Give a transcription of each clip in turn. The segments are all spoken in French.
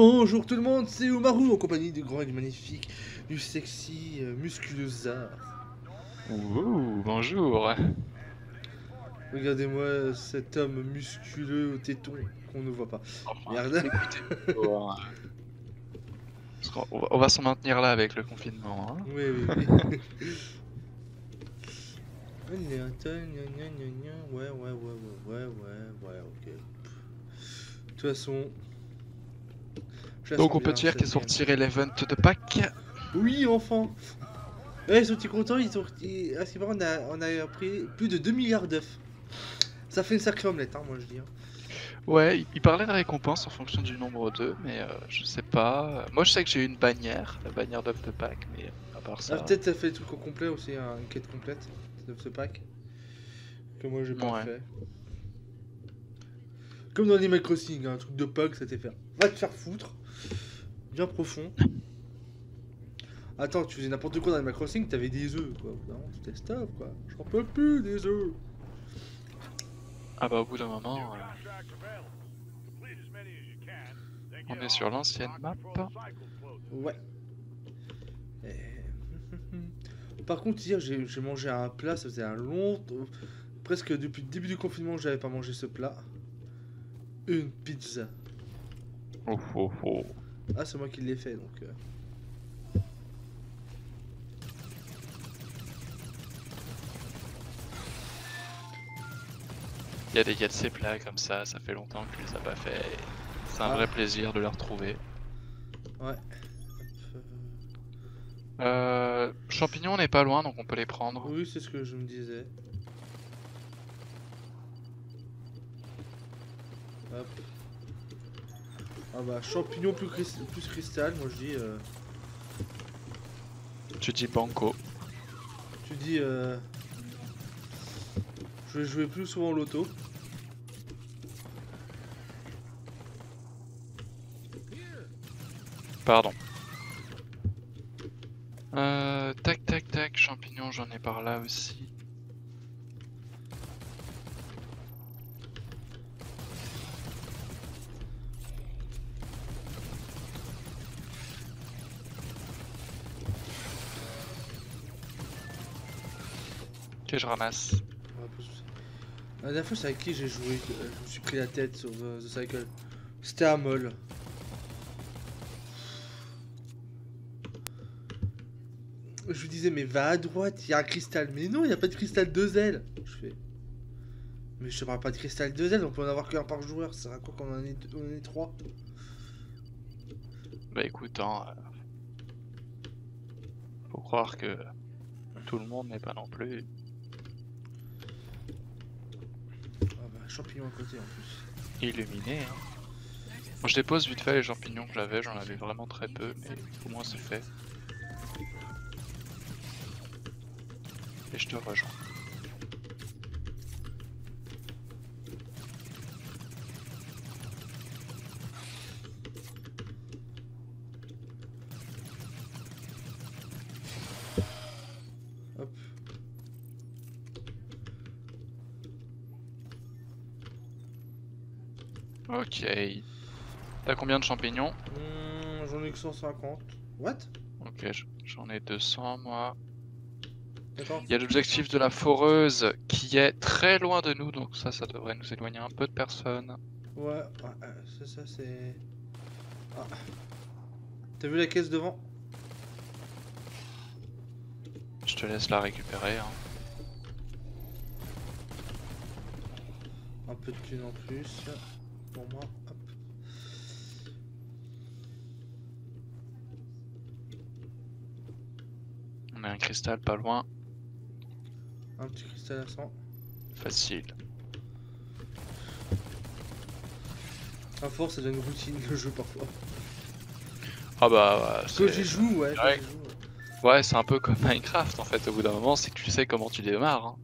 Bonjour tout le monde, c'est Umaru en compagnie du grand et du magnifique, du sexy, musculeux Zar. Ouh, bonjour. Regardez-moi cet homme musculeux au téton qu'on ne voit pas. Enfin, Merde. écoutez, plutôt, hein, parce qu'on va s'en maintenir là avec le confinement, hein. Oui, oui, oui. Ouais, ouais, ouais, ouais, ouais, ok. De toute façon, je la Donc sens on peut bien dire qu'ils cette sont game. retirés l'event de Pâques. Oui, enfant. Ouais, ils sont petits contents, à ce qui paraît, on a pris plus de 2 milliards d'œufs. Ça fait une sacrée omelette, hein, moi je dis. Hein. Ouais, il parlait de récompense en fonction du nombre d'œufs, mais je sais pas. Moi je sais que j'ai eu une bannière, la bannière d'œufs de Pâques, mais à part Ah, ça... peut-être ça fait le truc au complet aussi, hein, une quête complète de ce pack. Que moi j'ai pas Ouais. fait. Comme dans Animal Crossing, un truc de pack, ça t'est fait. Va te faire foutre. Bien profond. Attends, tu faisais n'importe quoi dans Animal Crossing, t'avais des œufs quoi. Non, c'était stop quoi. J'en peux plus des œufs. Ah bah au bout d'un moment, on est sur l'ancienne map. Ouais. Par contre, hier j'ai mangé un plat, ça faisait un long. Presque depuis le début du confinement, j'avais pas mangé ce plat. Une pizza. Oh oh oh. Ah, c'est moi qui l'ai fait donc. Il y a de ces plats comme ça fait longtemps que tu les as pas fait. C'est un Ah, vrai plaisir de les retrouver. ouais. Champignons, on n'est pas loin, donc on peut les prendre. Oui, c'est ce que je me disais. Hop. Ah bah, champignon plus cristal, moi je dis. Tu dis banco. Tu dis. Je vais jouer plus souvent au loto. Pardon. Tac tac tac, champignons, j'en ai par là aussi. Ok, je ramasse. Ouais, pas de soucis. La dernière fois, c'est avec qui j'ai joué que, je me suis pris la tête sur The Cycle. C'était à Moll. Je lui disais, mais va à droite, il y a un cristal. Mais non, il n'y a pas de cristal 2 ailes. Je fais. Mais je te parle pas de cristal 2 ailes, on peut en avoir qu'un par joueur. Ça sert à quoi qu'on en ait, on en ait 3? Bah écoute, hein, faut croire que tout le monde n'est pas non plus. Ah bah, champignon à côté en plus. Illuminé, hein. Bon, je dépose vite fait les champignons que j'en avais vraiment très peu, mais au moins c'est fait. Et je te rejoins. Hop. Ok. T'as combien de champignons? J'en ai que 150. What? Ok, j'en ai 200 moi. D'accord. Il y a l'objectif de la foreuse qui est très loin de nous, donc ça devrait nous éloigner un peu de personnes. Ouais, ouais, ça c'est. Ah. T'as vu la caisse devant? Je te laisse la récupérer, hein. Un peu de thunes en plus. Pour moi, hop. On a un cristal pas loin, Un petit cristal à 100. facile. À force, ça devient une routine le jeu parfois. Ah bah, Quand j'y joue, ouais. Quand Ouais, j'y joue, ouais. ouais, c'est un peu comme Minecraft en fait, au bout d'un moment, c'est que tu sais comment tu démarres, hein.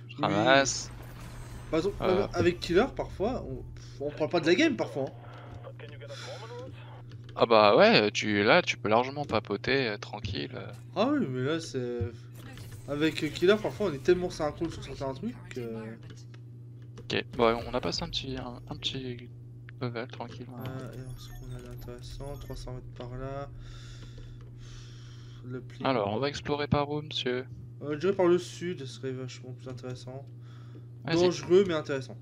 Je Oui. ramasse. Par exemple, Euh, avec Killer, parfois, on parle pas de la game parfois. Hein. Ah bah ouais, là tu peux largement papoter tranquille. Ah oui, mais là, c'est. Avec Killer, parfois, on est tellement synchrone sur certains trucs que. Ok, bon, on a passé un petit level, tranquille. Et alors, ce qu'on a d'intéressant, 300 mètres par là. Le pli. Alors, on va explorer par où, monsieur? Je dirais par le sud, ce serait vachement plus intéressant. Vas-y. Dangereux, mais intéressant.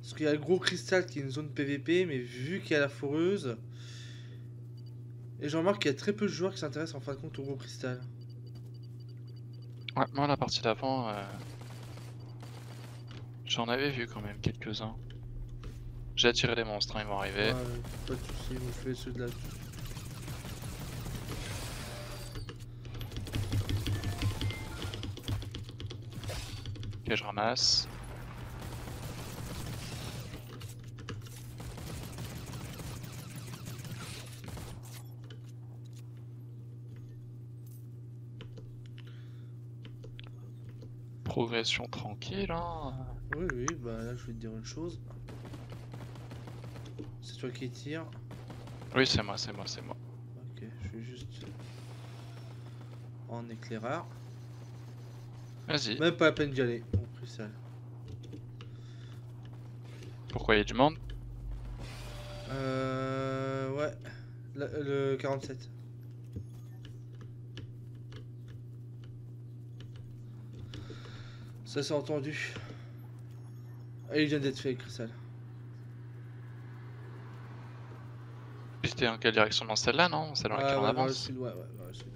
Parce qu'il y a le gros cristal qui est une zone PVP, mais vu qu'il y a la foreuse. Et j'en remarque qu'il y a très peu de joueurs qui s'intéressent en fin de compte au gros cristal. Ouais, moi la partie d'avant, j'en avais vu quand même quelques-uns. J'ai attiré les monstres, hein, ils vont arriver. Ouais, pas de soucis, vous faites ceux de là. Ok, je ramasse. Progression tranquille, hein. Oui, oui, bah là je vais te dire une chose. C'est toi qui tire. Oui, c'est moi, c'est moi, c'est moi. Ok, je suis juste en éclaireur. Vas-y. Même pas la peine d'y aller, au cristal. Pourquoi il y a du monde? Ouais. Le 47. Ça c'est entendu. Et il vient d'être fait, le cristal. Puis c'était dans quelle direction? Dans celle-là, non? Celle dans laquelle on Vers le avance? sud, ouais, vers le sud.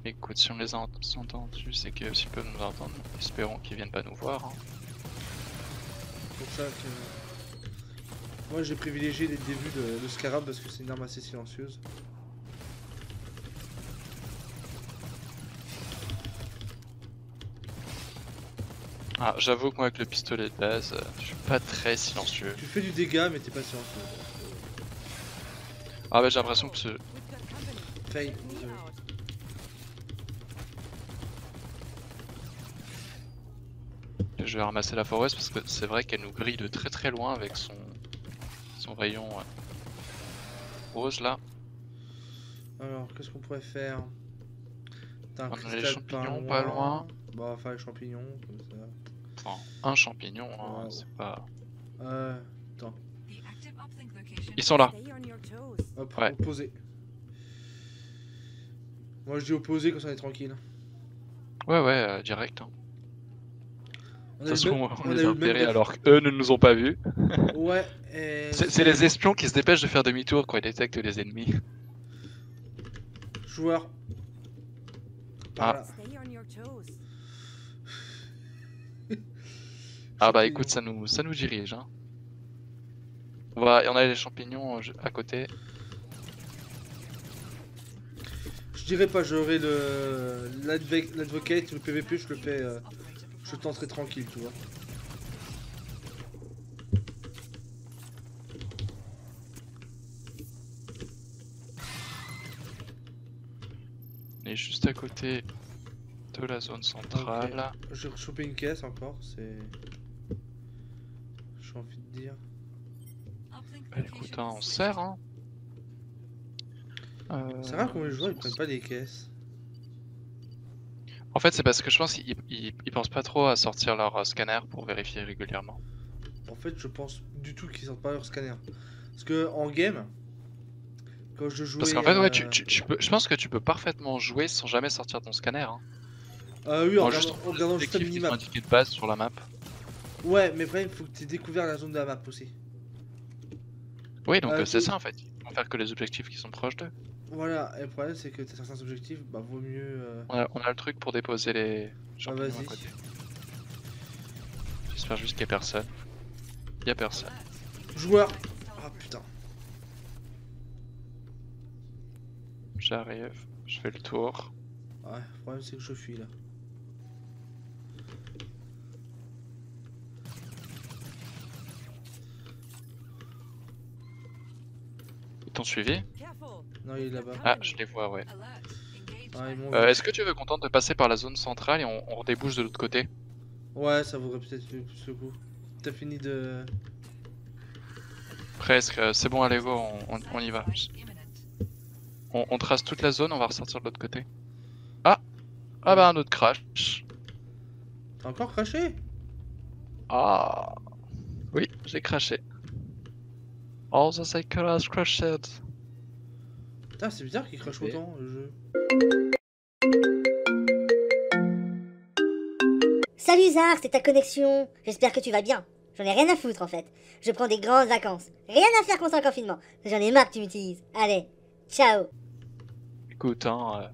Écoute, si on les a entendus, c'est que s'ils peuvent nous entendre, espérons qu'ils viennent pas nous voir. Hein. C'est pour ça que... Moi j'ai privilégié dès le début le scarab parce que c'est une arme assez silencieuse. Ah, j'avoue que moi avec le pistolet de base, je suis pas très silencieux. Tu fais du dégât mais t'es pas silencieux. Ah bah j'ai l'impression que ce... Fail. Je vais ramasser la forest parce que c'est vrai qu'elle nous grille de très très loin avec son rayon rose là. Alors qu'est-ce qu'on pourrait faire? T'as un On a les cristal champignons pas loin. Bah enfin les champignons comme ça. Enfin, un champignon, hein, Wow. c'est pas... Attends. Ils sont là. Hop, Ouais. opposé. Moi je dis opposé quand on est tranquille. Ouais ouais, direct. Hein. On De a toute eu façon, le on même- les a eu le même repérés ref- alors qu'eux ne nous ont pas vus. Ouais, et... C'est les espions qui se dépêchent de faire demi-tour quand ils détectent les ennemis. Joueur. Ah. Par là. Ah bah Champignon. écoute, ça nous dirige. Hein. On a les champignons à côté. Je dirais pas, j'aurais l'advocate, le PVP, je le fais, je le tenterai tranquille, tu vois. On est juste à côté de la zone centrale. Ok. J'ai chopé une caisse encore, c'est... J'ai envie de dire. Bah, écoute, hein, on sert. Hein. C'est rare quand les joueurs ils prennent pas des caisses. En fait, c'est parce que je pense qu'ils pensent pas trop à sortir leur scanner pour vérifier régulièrement. En fait, je pense du tout qu'ils sortent pas leur scanner. Parce que en game, quand je jouais... Parce qu'en fait, ouais, tu peux, je pense que tu peux parfaitement jouer sans jamais sortir ton scanner. Hein. oui, en Juste regardant juste la les objectifs qui sont minimap. indiqués de base sur la map. Ouais, mais après, il faut que tu aies découvert la zone de la map aussi. Oui, donc c'est tu- ça en fait. Ils vont faire que les objectifs qui sont proches d'eux. Voilà, et le problème c'est que t'as certains objectifs, bah vaut mieux... On a le truc pour déposer les champignons à vas-y. côté. J'espère juste qu'il y a personne. Il y a personne. Joueur. Ah putain. J'arrive, je fais le tour. Ouais, le problème c'est que je fuis là. Ils t'ont suivi? Non, il est là-bas. Ah, je les vois, ouais. Ah, ils m'ont vu. Est-ce que tu veux qu'on tente de passer par la zone centrale et on redébouche de l'autre côté? Ouais, ça vaudrait peut-être plus ce coup. T'as fini de... Presque, c'est bon, allez go, on y va. On trace toute la zone, on va ressortir de l'autre côté. Ah! Ah bah un autre crash. T'as encore craché? Ah oui, j'ai craché. All the cycle has crashed. Putain, c'est bizarre qu'il crache Ok. autant le jeu. Salut Zar, c'est ta connexion. J'espère que tu vas bien. J'en ai rien à foutre en fait. Je prends des grandes vacances. Rien à faire contre un confinement. J'en ai marre que tu m'utilises. Allez, ciao. Écoute, hein,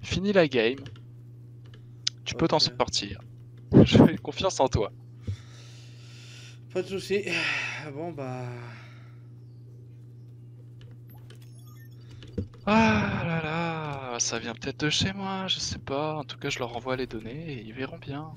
fini la game. Tu peux t'en Ok. sortir. J'ai confiance en toi. Pas de soucis. Bon bah. Ah là là, ça vient peut-être de chez moi, je sais pas. En tout cas, je leur envoie les données et ils verront bien.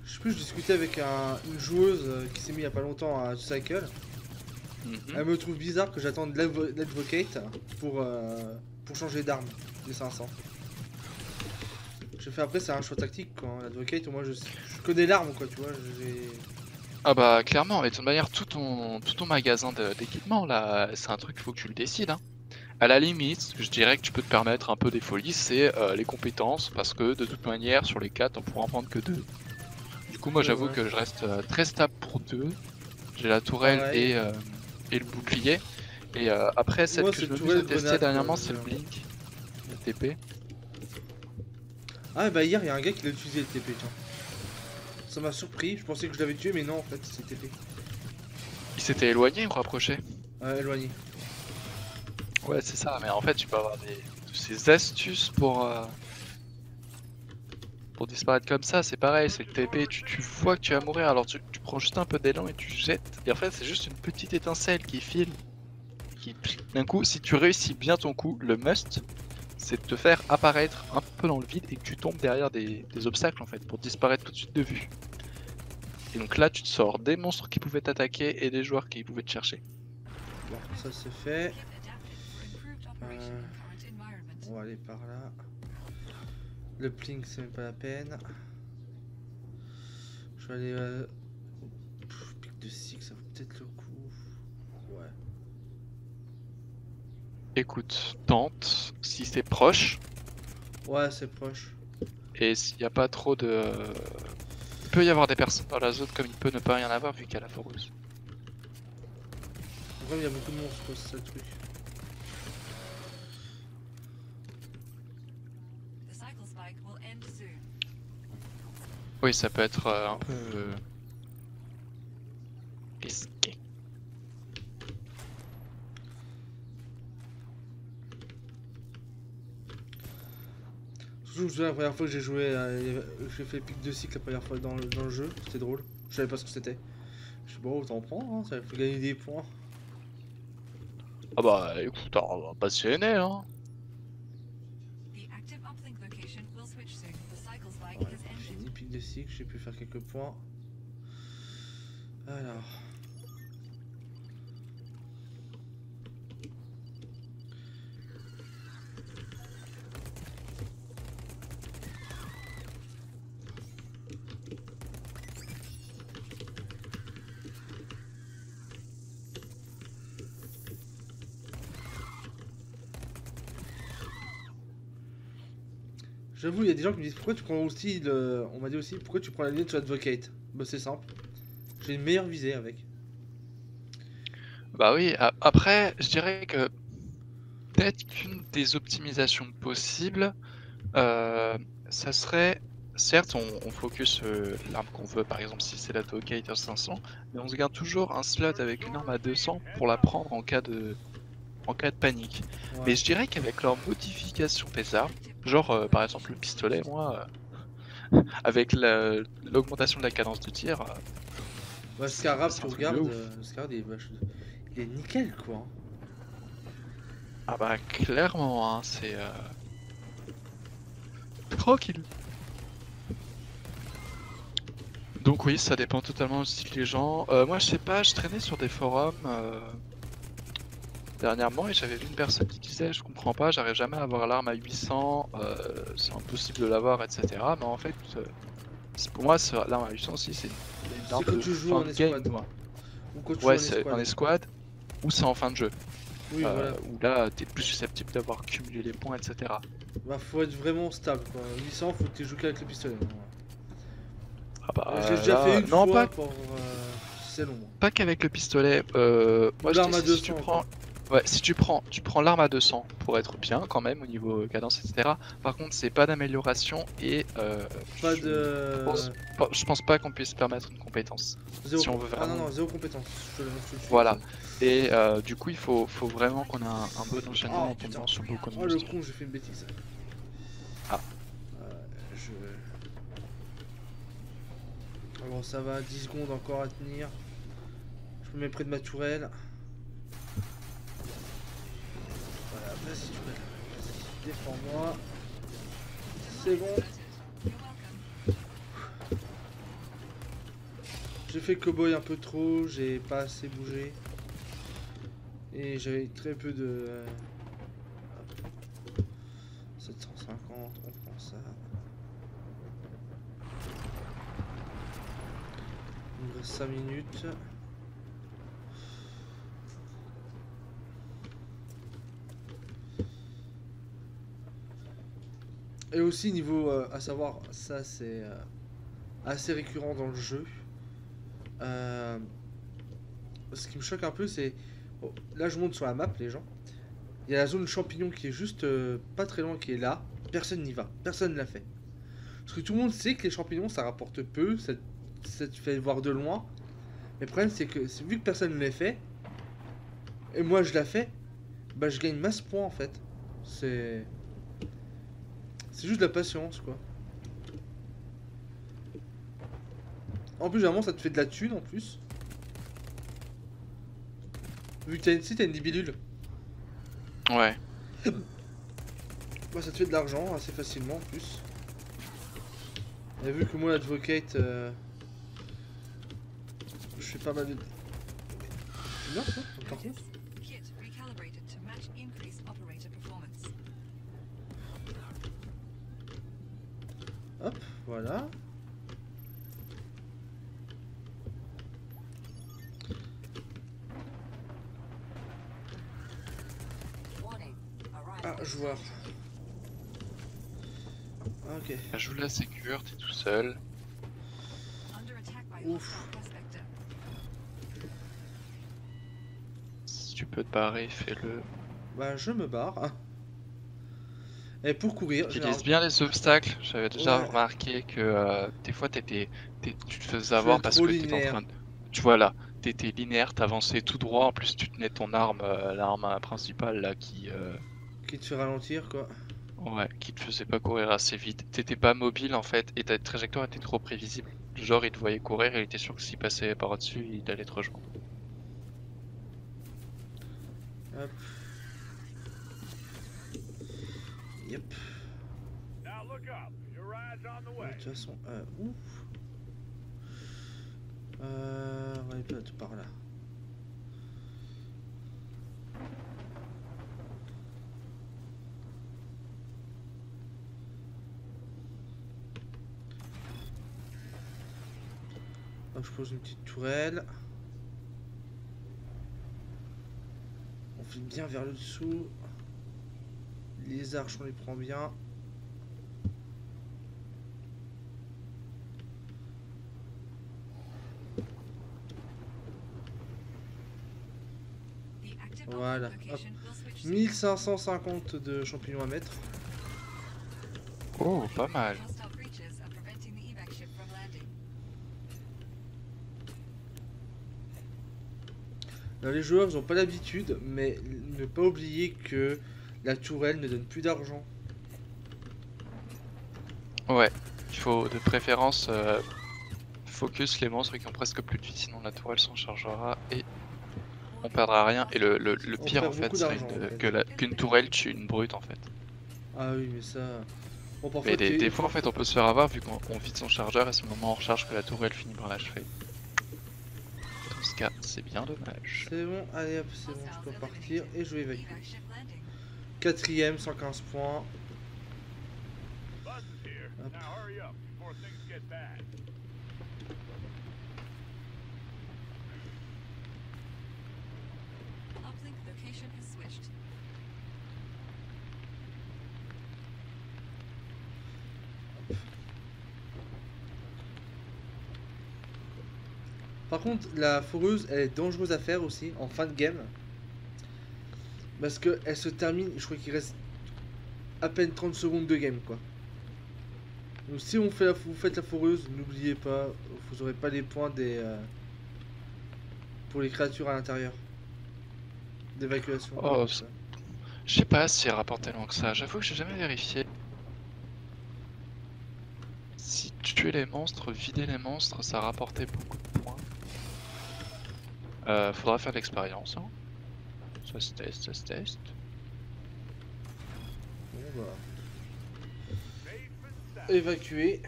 Je sais plus, je discutais avec une joueuse qui s'est mise il y a pas longtemps à Cycle. Mhm. Elle me trouve bizarre que j'attende l'advocate pour changer d'arme des 500. Je fais après, c'est un choix tactique quoi. L'advocate, moi je connais l'arme quoi, tu vois. Ah bah clairement, et de toute manière, tout ton magasin d'équipement là, c'est un truc qu'il faut que tu le décides. Hein. À la limite, je dirais que tu peux te permettre un peu des folies, c'est les compétences, parce que de toute manière, sur les 4, on pourra en prendre que 2. Du coup, moi Ouais, j'avoue ouais. que je reste très stable pour 2. J'ai la tourelle Pareil. et le bouclier. Et après, celle Moi, que c'est je veux tourelle, plus tester grenade, dernièrement, quoi, c'est le je- blink, le TP. Ah bah hier, il y a un gars qui l'a utilisé le TP, tiens. Ça m'a surpris, je pensais que je l'avais tué, mais non en fait, c'est TP. Il s'était éloigné ou rapproché? Éloigné. Ouais, c'est ça, mais en fait, tu peux avoir ces astuces pour disparaître comme ça, c'est pareil, c'est le TP, tu vois que tu vas mourir, alors tu prends juste un peu d'élan et tu jettes, et en fait, c'est juste une petite étincelle qui file, qui d'un coup, si tu réussis bien ton coup, le must, c'est de te faire apparaître un peu dans le vide et que tu tombes derrière des obstacles en fait, pour disparaître tout de suite de vue. Et donc là, tu te sors des monstres qui pouvaient t'attaquer et des joueurs qui pouvaient te chercher. Bon, ça c'est fait. On va aller par là. Le plink, c'est même pas la peine. Je vais aller. Pic de six, ça vaut peut-être le coup. Ouais. Écoute, tente, si c'est proche, Ouais, c'est proche. et s'il n'y a pas trop de... Il peut y avoir des personnes dans la zone comme il peut ne pas rien avoir vu qu'il y a la foreuse. Comme il y a beaucoup de monstres, quoi, c'est ça le truc. Oui, ça peut être un peu risqué. Surtout que la première fois que j'ai joué, j'ai fait pic de cycle la première fois dans le jeu, c'était drôle. Je savais pas ce que c'était. Je suis bon, autant prendre, hein, ça fait gagner des points. Ah bah écoute, on va pas se gêner hein. Ouais, j'ai ni pic de cycle, j'ai pu faire quelques points. Alors. J'avoue, il y a des gens qui me disent pourquoi tu prends aussi le. On m'a dit aussi pourquoi tu prends la lunette sur Advocate. Bah, c'est simple. J'ai une meilleure visée avec. Bah oui, après, je dirais que peut-être qu'une des optimisations possibles, ça serait, certes, on focus l'arme qu'on veut, par exemple si c'est l'Advocate à 500, mais on se garde toujours un slot avec une arme à 200 pour la prendre en cas de panique. Ouais. Mais je dirais qu'avec leur modification des armes, genre par exemple le pistolet, moi, avec l'augmentation de la cadence de tir, Bah, Scarab, c'est tu un truc de regardes. ouf. Le Scarab, il est nickel quoi. Hein. Ah bah clairement, hein, c'est tranquille. Donc oui, ça dépend totalement aussi des gens. Moi je sais pas, je traînais sur des forums dernièrement et j'avais vu une personne qui disait je comprends pas, j'arrive jamais à avoir l'arme à 800, c'est impossible de l'avoir, etc. Mais en fait, pour moi, l'arme à 800 aussi, c'est une arme quand de tu joues fin en de game, escouade. moi. Ou quand tu Ouais, joues c'est en escouade ou c'est en fin de jeu. Oui, voilà. Où là, t'es plus susceptible d'avoir cumulé les points, etc. Bah, faut être vraiment stable, quoi. 800, faut que tu joues qu'avec le pistolet. Ah bah, J'ai déjà là, fait une non, fois pas, pour. C'est long. pas qu'avec le pistolet. Moi, je L'arme à dis, si 200, tu prends, ouais, si tu prends l'arme à 200 pour être bien quand même au niveau cadence, etc. Par contre, c'est pas d'amélioration et Pas de. je pense pas qu'on puisse permettre une compétence. Zéro... Si on veut Ah non, vraiment- non, zéro compétence. Je te le montre tout de suite. Voilà. Et du coup, il faut vraiment qu'on ait un bon enchaînement Oh, en putain. tombant sur beaucoup de Oh le monstres. con, j'ai fait une bêtise. Ah. Je. Bon, ça va, 10 secondes encore à tenir. Je me mets près de ma tourelle. Voilà, vas-y tourelle. Vas-y, défends-moi. C'est bon. J'ai fait cowboy un peu trop, j'ai pas assez bougé. Et j'avais très peu de... 750, on prend ça. Il me reste 5 minutes. Et aussi niveau, à savoir, ça c'est assez récurrent dans le jeu. Ce qui me choque un peu, c'est... Bon, là je monte sur la map les gens. Il y a la zone champignon qui est juste pas très loin, qui est là. Personne n'y va, personne ne l'a fait. Parce que tout le monde sait que les champignons ça rapporte peu, ça te fait voir de loin. Mais le problème c'est que vu que personne ne l'a fait, et moi je l'ai fait, bah je gagne masse points en fait. C'est juste de la patience quoi. En plus généralement ça te fait de la thune en plus. Vu que t'as une libellule. Ouais. Bah ça te fait de l'argent assez facilement en plus. Et vu que moi l'advocate je fais pas mal de... Tu meurs toi par contre? Hop, voilà. Ah, joueur. Ok. Joue la sécure, t'es tout seul. Ouf. Si tu peux te barrer, fais-le. Bah je me barre. Et pour courir, Utilise bien les obstacles. J'avais déjà Ouais. remarqué que des fois tu te faisais avoir parce trop que t'étais en linéaire. train de... Tu vois là, t'étais linéaire, t'avançais tout droit, en plus tu tenais ton arme, l'arme principale là qui Qui te fait ralentir quoi. ouais, qui te faisait pas courir assez vite. T'étais pas mobile en fait et ta trajectoire était trop prévisible. Genre il te voyait courir et il était sûr que s'il passait par au-dessus, il allait te rejoindre. Hop. Yep. De toute façon, ouf. On va aller peut-être par là. Hop, je pose une petite tourelle. On file bien vers le dessous. Les arches, on les prend bien. Voilà. Hop. 1550 de champignons à mettre. Oh, pas mal. Là, les joueurs n'ont pas l'habitude, mais ne pas oublier que la tourelle ne donne plus d'argent. Ouais, il faut de préférence focus les monstres qui ont presque plus de vie, sinon la tourelle s'en chargera et on perdra rien. Et le On pire perd en fait beaucoup serait d'argent, en fait. qu'une tourelle tue une brute en fait. Ah oui, mais ça... Bon, parfois, Mais des fois en fait on peut se faire avoir vu qu'on vide son chargeur et c'est le moment où on recharge que la tourelle finit par l'achever. Dans ce cas, c'est bien dommage. C'est bon, allez hop, c'est bon, je peux partir et je vais évacuer. 4ème, 115 points. Hop. Par contre, la foreuse, elle est dangereuse à faire aussi en fin de game. Parce que elle se termine, je crois qu'il reste à peine 30 secondes de game quoi. Donc si on fait vous faites la foreuse, n'oubliez pas, vous aurez pas les points des pour les créatures à l'intérieur d'évacuation. Oh, je sais pas si elle rapporte tellement que ça, j'avoue que j'ai jamais vérifié. Si tuer les monstres, vider les monstres, ça rapportait beaucoup de points. Faudra faire de l'expérience. Hein. Ça se teste, ça se teste. Bon, bah. Évacuer.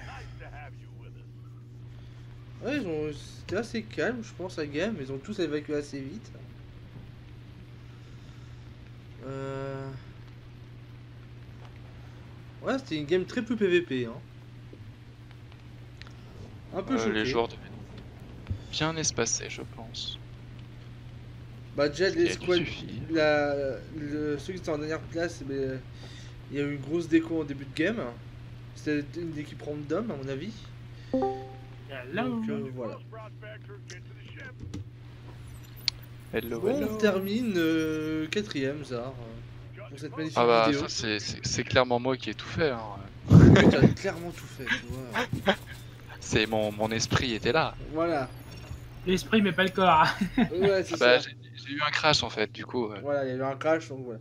Ouais, c'était assez calme, je pense, à game. Ils ont tous évacué assez vite. Ouais, c'était une game très peu PVP. Hein. Un peu choqué. Les joueurs devaient bien espacés, je pense. Bah déjà les squads, suffit. ceux qui étaient en dernière place, il y a eu une grosse déco en début de game. C'était une équipe random à mon avis. Donc voilà. Hello, Bon, hello. on termine 4ème Zar pour cette magnifique Ah bah vidéo. ça c'est clairement moi qui ai tout fait. Hein. Oui, t'as clairement tout fait, tu vois. C'est mon esprit était là. Voilà. L'esprit mais pas le corps. Ouais, c'est Bah ça. j'ai eu un crash en fait du coup. Voilà, il y a eu un crash, donc voilà.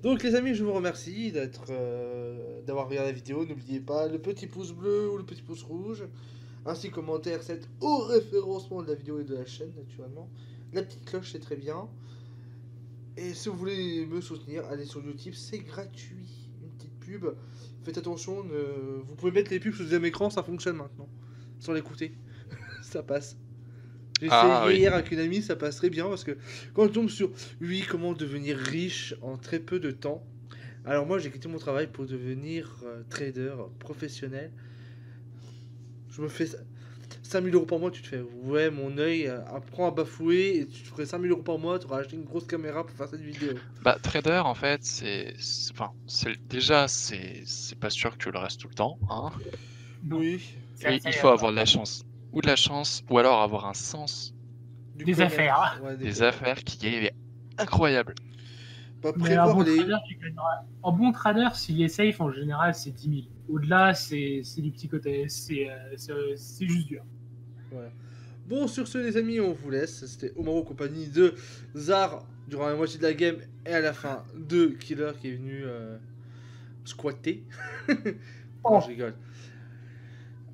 Donc les amis, je vous remercie d'avoir regardé la vidéo. N'oubliez pas le petit pouce bleu ou le petit pouce rouge, ainsi que commentaire 7 au référencement de la vidéo et de la chaîne, naturellement. La petite cloche, c'est très bien. Et si vous voulez me soutenir, allez sur YouTube, c'est gratuit. Une petite pub. Faites attention, vous pouvez mettre les pubs sur le deuxième écran, ça fonctionne maintenant. Sans l'écouter, ça passe. J'ai essayé hier avec une amie, ça passe très bien parce que quand on tombe sur oui, comment devenir riche en très peu de temps. Alors moi j'ai quitté mon travail pour devenir trader professionnel. Je me fais 5000 € par mois, tu te fais ouais, mon œil apprend à bafouer et tu te ferais 5000 € par mois, tu auras acheté une grosse caméra pour faire cette vidéo. Bah trader en fait déjà c'est pas sûr que tu le restes tout le temps. Hein. Oui. Et il faut avoir de la chance. Ou de la chance, ou alors avoir un sens Des affaires. Ouais, des affaires qui est incroyable. Pas Mais un prévoir bon, les... trader, tu gagneras. En bon trader, s'il est safe, en général, c'est 10 000. Au-delà, c'est du petit côté. C'est juste dur. Voilà. Bon, sur ce, les amis, on vous laisse. C'était Omaro compagnie de Zar durant la moitié de la game et à la fin de Killer qui est venu squatter. Non, je rigole.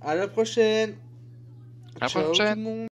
À la prochaine. À la Ciao prochaine. tout le monde.